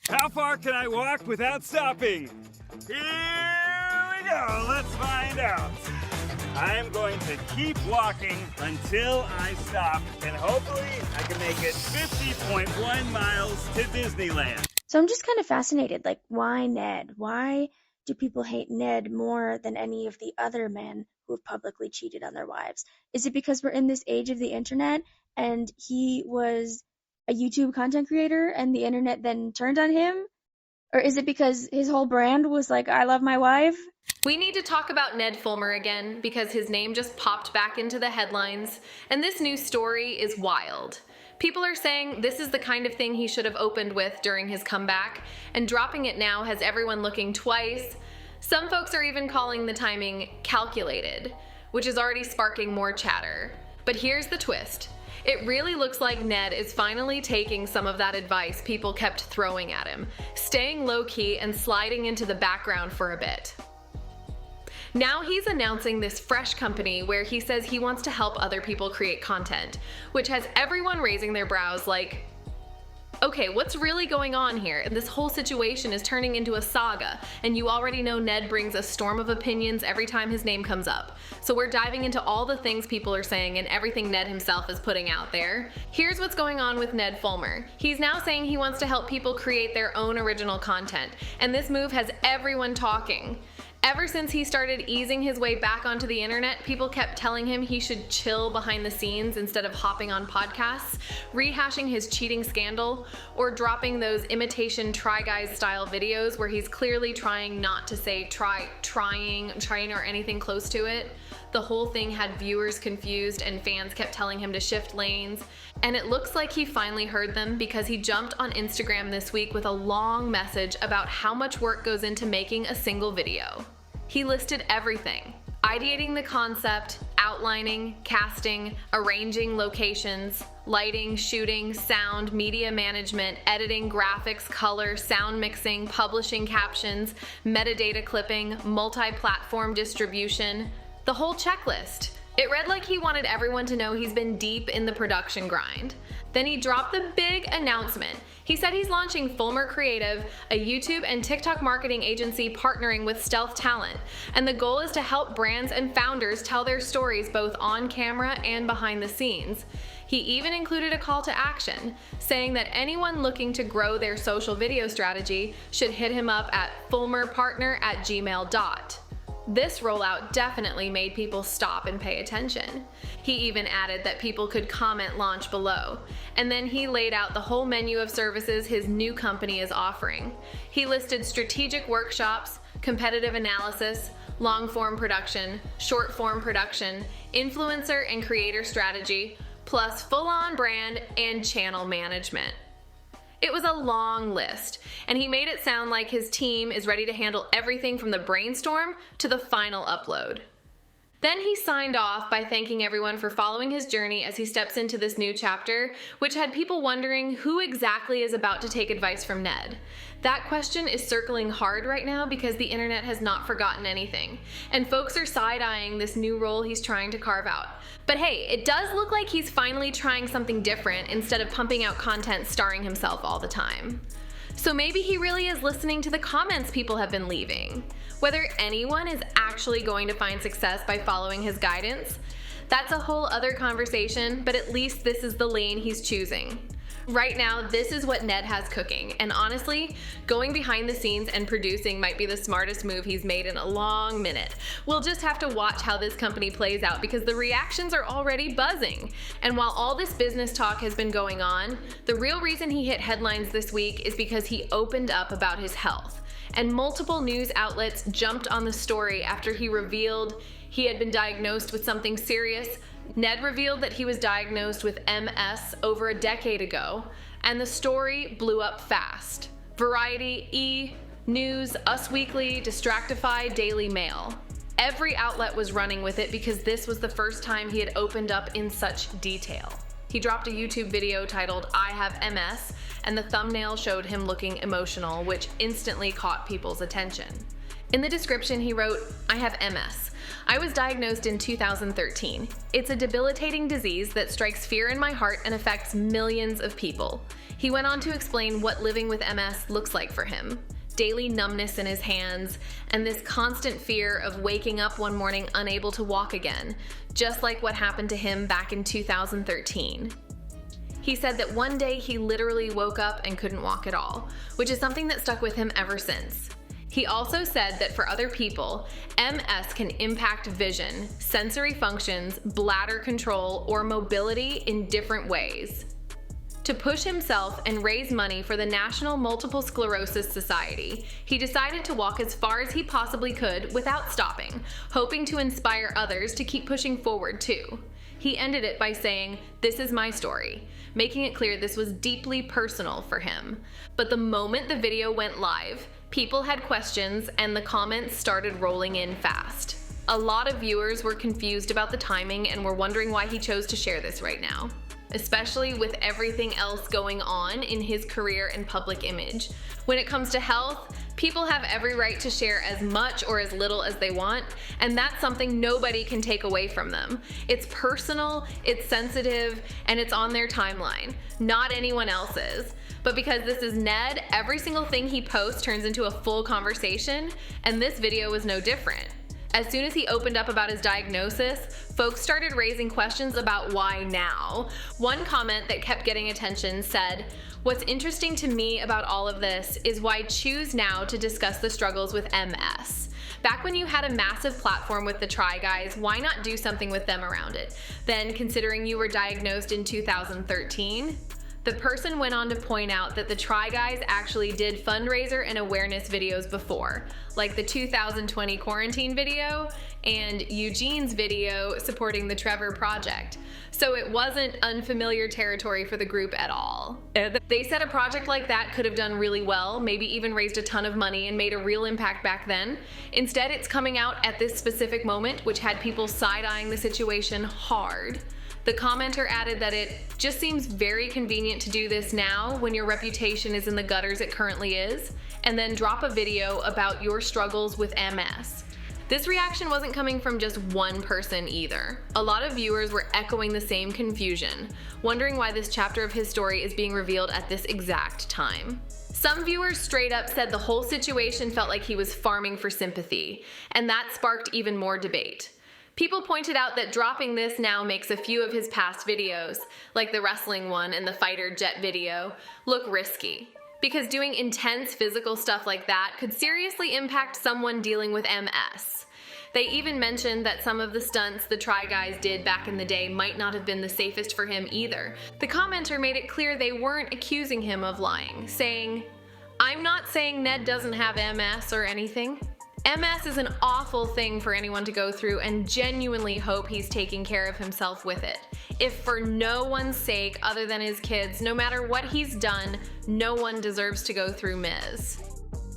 How far can I walk without stopping? Here we go, let's find out. I'm going to keep walking until I stop, and hopefully I can make it 50.1 miles to Disneyland. So I'm just kind of fascinated, like, why Ned? Why do people hate Ned more than any of the other men who have publicly cheated on their wives? Is it because we're in this age of the internet and he was a YouTube content creator and the internet then turned on him? Or is it because his whole brand was like, I love my wife? We need to talk about Ned Fulmer again because his name just popped back into the headlines, and this new story is wild. People are saying this is the kind of thing he should have opened with during his comeback, and dropping it now has everyone looking twice. Some folks are even calling the timing calculated, which is already sparking more chatter. But here's the twist. It really looks like Ned is finally taking some of that advice people kept throwing at him, staying low-key and sliding into the background for a bit. Now he's announcing this fresh company where he says he wants to help other people create content, which has everyone raising their brows like, okay, what's really going on here? This whole situation is turning into a saga, and you already know Ned brings a storm of opinions every time his name comes up. So we're diving into all the things people are saying and everything Ned himself is putting out there. Here's what's going on with Ned Fulmer. He's now saying he wants to help people create their own original content, and this move has everyone talking. Ever since he started easing his way back onto the internet, people kept telling him he should chill behind the scenes instead of hopping on podcasts, rehashing his cheating scandal, or dropping those imitation Try Guys style videos where he's clearly trying not to say trying or anything close to it. The whole thing had viewers confused and fans kept telling him to shift lanes. And it looks like he finally heard them because he jumped on Instagram this week with a long message about how much work goes into making a single video. He listed everything: ideating the concept, outlining, casting, arranging locations, lighting, shooting, sound, media management, editing, graphics, color, sound mixing, publishing captions, metadata clipping, multi-platform distribution, the whole checklist. It read like he wanted everyone to know he's been deep in the production grind. Then he dropped the big announcement. He said he's launching Fulmer Creative, a YouTube and TikTok marketing agency partnering with Stealth Talent, and the goal is to help brands and founders tell their stories both on camera and behind the scenes. He even included a call to action, saying that anyone looking to grow their social video strategy should hit him up at fulmerpartner@gmail.com. This rollout definitely made people stop and pay attention. He even added that people could comment launch below, and then he laid out the whole menu of services his new company is offering. He listed strategic workshops, competitive analysis, long-form production, short-form production, influencer and creator strategy, plus full-on brand and channel management. It was a long list, and he made it sound like his team is ready to handle everything from the brainstorm to the final upload. Then he signed off by thanking everyone for following his journey as he steps into this new chapter, which had people wondering who exactly is about to take advice from Ned. That question is circling hard right now because the internet has not forgotten anything, and folks are side-eyeing this new role he's trying to carve out. But hey, it does look like he's finally trying something different instead of pumping out content starring himself all the time. So maybe he really is listening to the comments people have been leaving. Whether anyone is actually going to find success by following his guidance, that's a whole other conversation, but at least this is the lane he's choosing. Right now, this is what Ned has cooking, and honestly, going behind the scenes and producing might be the smartest move he's made in a long minute. We'll just have to watch how this company plays out because the reactions are already buzzing. And while all this business talk has been going on, the real reason he hit headlines this week is because he opened up about his health. And multiple news outlets jumped on the story after he revealed he had been diagnosed with something serious. Ned revealed that he was diagnosed with MS over a decade ago, and the story blew up fast. Variety, E! News, Us Weekly, Distractify, Daily Mail. Every outlet was running with it because this was the first time he had opened up in such detail. He dropped a YouTube video titled "I Have MS," and the thumbnail showed him looking emotional, which instantly caught people's attention. In the description, he wrote, "I have MS. I was diagnosed in 2013. It's a debilitating disease that strikes fear in my heart and affects millions of people." He went on to explain what living with MS looks like for him. Daily numbness in his hands, and this constant fear of waking up one morning unable to walk again, just like what happened to him back in 2013. He said that one day he literally woke up and couldn't walk at all, which is something that stuck with him ever since. He also said that for other people, MS can impact vision, sensory functions, bladder control, or mobility in different ways. To push himself and raise money for the National Multiple Sclerosis Society, he decided to walk as far as he possibly could without stopping, hoping to inspire others to keep pushing forward too. He ended it by saying, "This is my story," making it clear this was deeply personal for him. But the moment the video went live, people had questions and the comments started rolling in fast. A lot of viewers were confused about the timing and were wondering why he chose to share this right now, especially with everything else going on in his career and public image. When it comes to health, people have every right to share as much or as little as they want, and that's something nobody can take away from them. It's personal, it's sensitive, and it's on their timeline, not anyone else's. But because this is Ned, every single thing he posts turns into a full conversation, and this video was no different. As soon as he opened up about his diagnosis, folks started raising questions about why now. One comment that kept getting attention said, "What's interesting to me about all of this is why choose now to discuss the struggles with MS? Back when you had a massive platform with the Try Guys, why not do something with them around it? Then, considering you were diagnosed in 2013? The person went on to point out that the Try Guys actually did fundraiser and awareness videos before, like the 2020 quarantine video and Eugene's video supporting the Trevor Project. So it wasn't unfamiliar territory for the group at all. They said a project like that could have done really well, maybe even raised a ton of money and made a real impact back then. Instead, it's coming out at this specific moment, which had people side-eyeing the situation hard. The commenter added that it just seems very convenient to do this now when your reputation is in the gutters it currently is, and then drop a video about your struggles with MS. This reaction wasn't coming from just one person either. A lot of viewers were echoing the same confusion, wondering why this chapter of his story is being revealed at this exact time. Some viewers straight up said the whole situation felt like he was farming for sympathy, and that sparked even more debate. People pointed out that dropping this now makes a few of his past videos, like the wrestling one and the fighter jet video, look risky, because doing intense physical stuff like that could seriously impact someone dealing with MS. They even mentioned that some of the stunts the Try Guys did back in the day might not have been the safest for him either. The commenter made it clear they weren't accusing him of lying, saying, "I'm not saying Ned doesn't have MS or anything. MS is an awful thing for anyone to go through, and genuinely hope he's taking care of himself with it. If for no one's sake other than his kids, no matter what he's done, no one deserves to go through MS."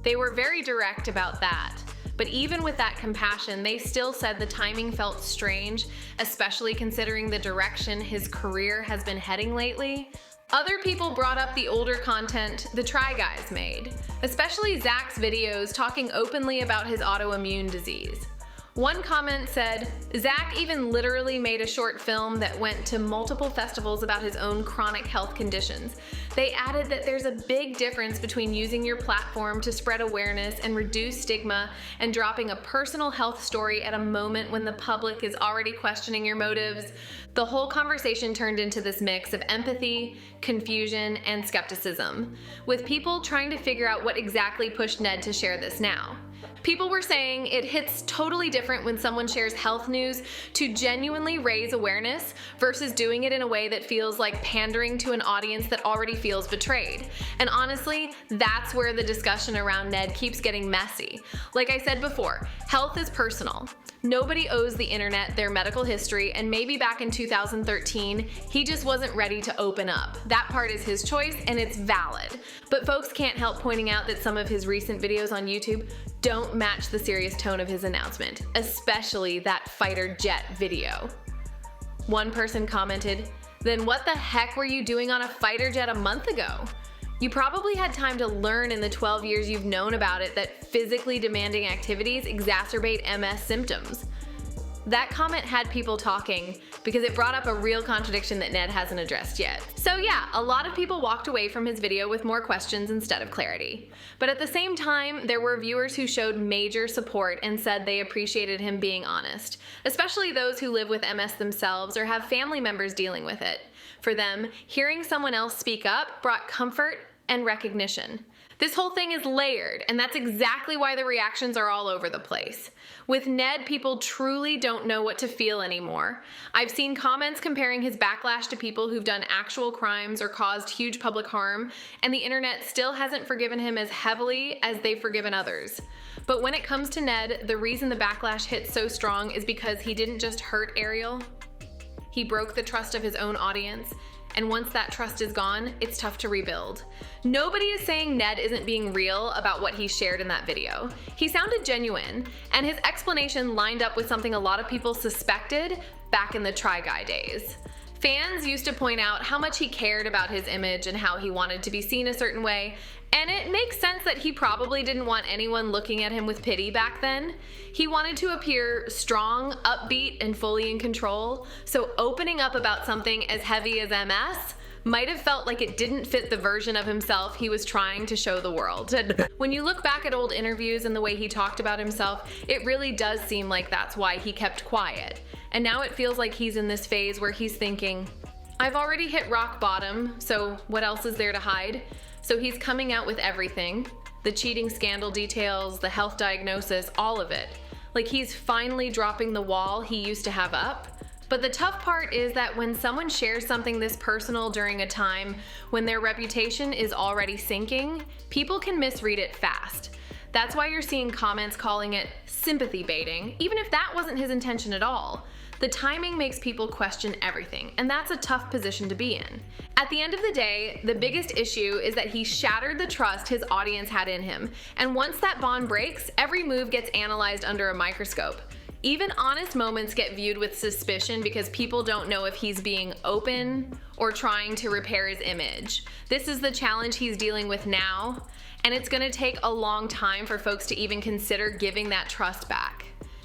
They were very direct about that. But even with that compassion, they still said the timing felt strange, especially considering the direction his career has been heading lately. Other people brought up the older content the Try Guys made, especially Zach's videos talking openly about his autoimmune disease. One comment said, "Zach even literally made a short film that went to multiple festivals about his own chronic health conditions." They added that there's a big difference between using your platform to spread awareness and reduce stigma and dropping a personal health story at a moment when the public is already questioning your motives. The whole conversation turned into this mix of empathy, confusion, and skepticism, with people trying to figure out what exactly pushed Ned to share this now. People were saying it hits totally different when someone shares health news to genuinely raise awareness versus doing it in a way that feels like pandering to an audience that already feels betrayed. And honestly, that's where the discussion around Ned keeps getting messy. Like I said before, health is personal. Nobody owes the internet their medical history, and maybe back in 2013, he just wasn't ready to open up. That part is his choice, and it's valid. But folks can't help pointing out that some of his recent videos on YouTube don't match the serious tone of his announcement, especially that fighter jet video. One person commented, "Then what the heck were you doing on a fighter jet a month ago?" You probably had time to learn in the 12 years you've known about it that physically demanding activities exacerbate MS symptoms. That comment had people talking because it brought up a real contradiction that Ned hasn't addressed yet. So yeah, a lot of people walked away from his video with more questions instead of clarity. But at the same time, there were viewers who showed major support and said they appreciated him being honest, especially those who live with MS themselves or have family members dealing with it. For them, hearing someone else speak up brought comfort and recognition. This whole thing is layered, and that's exactly why the reactions are all over the place. With Ned, people truly don't know what to feel anymore. I've seen comments comparing his backlash to people who've done actual crimes or caused huge public harm, and the internet still hasn't forgiven him as heavily as they've forgiven others. But when it comes to Ned, the reason the backlash hits so strong is because he didn't just hurt Ariel, he broke the trust of his own audience. And once that trust is gone, it's tough to rebuild. Nobody is saying Ned isn't being real about what he shared in that video. He sounded genuine, and his explanation lined up with something a lot of people suspected back in the Try Guy days. Fans used to point out how much he cared about his image and how he wanted to be seen a certain way, and it makes sense that he probably didn't want anyone looking at him with pity back then. He wanted to appear strong, upbeat, and fully in control, so opening up about something as heavy as MS might have felt like it didn't fit the version of himself he was trying to show the world. When you look back at old interviews and the way he talked about himself, it really does seem like that's why he kept quiet. And now it feels like he's in this phase where he's thinking, I've already hit rock bottom, so what else is there to hide? So he's coming out with everything, the cheating scandal details, the health diagnosis, all of it. Like he's finally dropping the wall he used to have up. But the tough part is that when someone shares something this personal during a time when their reputation is already sinking, people can misread it fast. That's why you're seeing comments calling it sympathy baiting, even if that wasn't his intention at all. The timing makes people question everything, and that's a tough position to be in. At the end of the day, the biggest issue is that he shattered the trust his audience had in him, and once that bond breaks, every move gets analyzed under a microscope. Even honest moments get viewed with suspicion because people don't know if he's being open or trying to repair his image. This is the challenge he's dealing with now, and it's gonna take a long time for folks to even consider giving that trust back.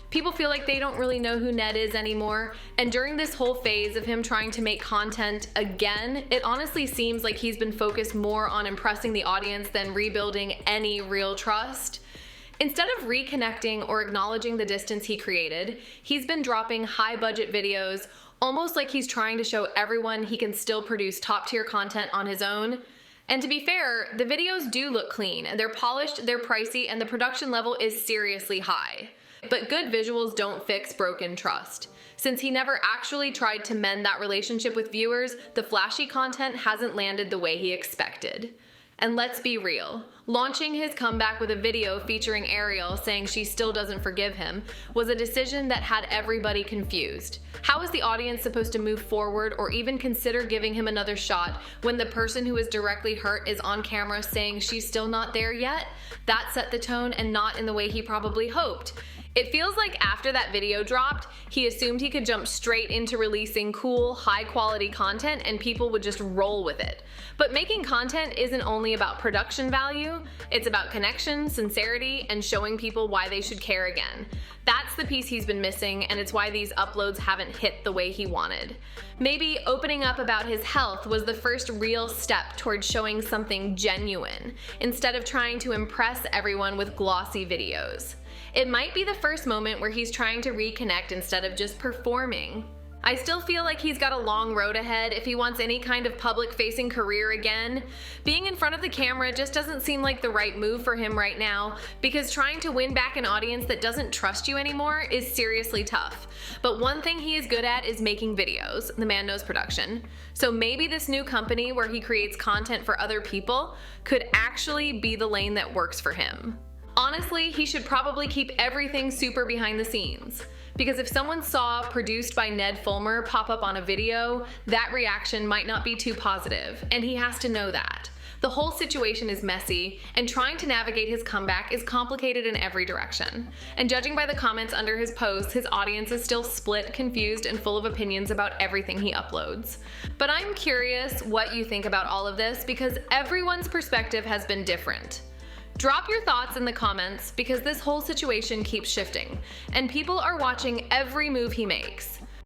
People feel like they don't really know who Ned is anymore, and during this whole phase of him trying to make content again, it honestly seems like he's been focused more on impressing the audience than rebuilding any real trust. Instead of reconnecting or acknowledging the distance he created, he's been dropping high-budget videos, almost like he's trying to show everyone he can still produce top-tier content on his own. And to be fair, the videos do look clean, they're polished, they're pricey, and the production level is seriously high. But good visuals don't fix broken trust. Since he never actually tried to mend that relationship with viewers, the flashy content hasn't landed the way he expected. And let's be real, launching his comeback with a video featuring Ariel saying she still doesn't forgive him was a decision that had everybody confused. How is the audience supposed to move forward or even consider giving him another shot when the person who is directly hurt is on camera saying she's still not there yet? That set the tone, and not in the way he probably hoped. It feels like after that video dropped, he assumed he could jump straight into releasing cool, high-quality content and people would just roll with it. But making content isn't only about production value, it's about connection, sincerity, and showing people why they should care again. That's the piece he's been missing, and it's why these uploads haven't hit the way he wanted. Maybe opening up about his health was the first real step towards showing something genuine, instead of trying to impress everyone with glossy videos. It might be the first moment where he's trying to reconnect instead of just performing. I still feel like he's got a long road ahead if he wants any kind of public-facing career again. Being in front of the camera just doesn't seem like the right move for him right now, because trying to win back an audience that doesn't trust you anymore is seriously tough. But one thing he is good at is making videos. The man knows production. So maybe this new company where he creates content for other people could actually be the lane that works for him. Honestly, he should probably keep everything super behind the scenes. Because if someone saw "produced by Ned Fulmer" pop up on a video, that reaction might not be too positive, and he has to know that. The whole situation is messy, and trying to navigate his comeback is complicated in every direction. And judging by the comments under his posts, his audience is still split, confused, and full of opinions about everything he uploads. But I'm curious what you think about all of this because everyone's perspective has been different. Drop your thoughts in the comments because this whole situation keeps shifting, and people are watching every move he makes.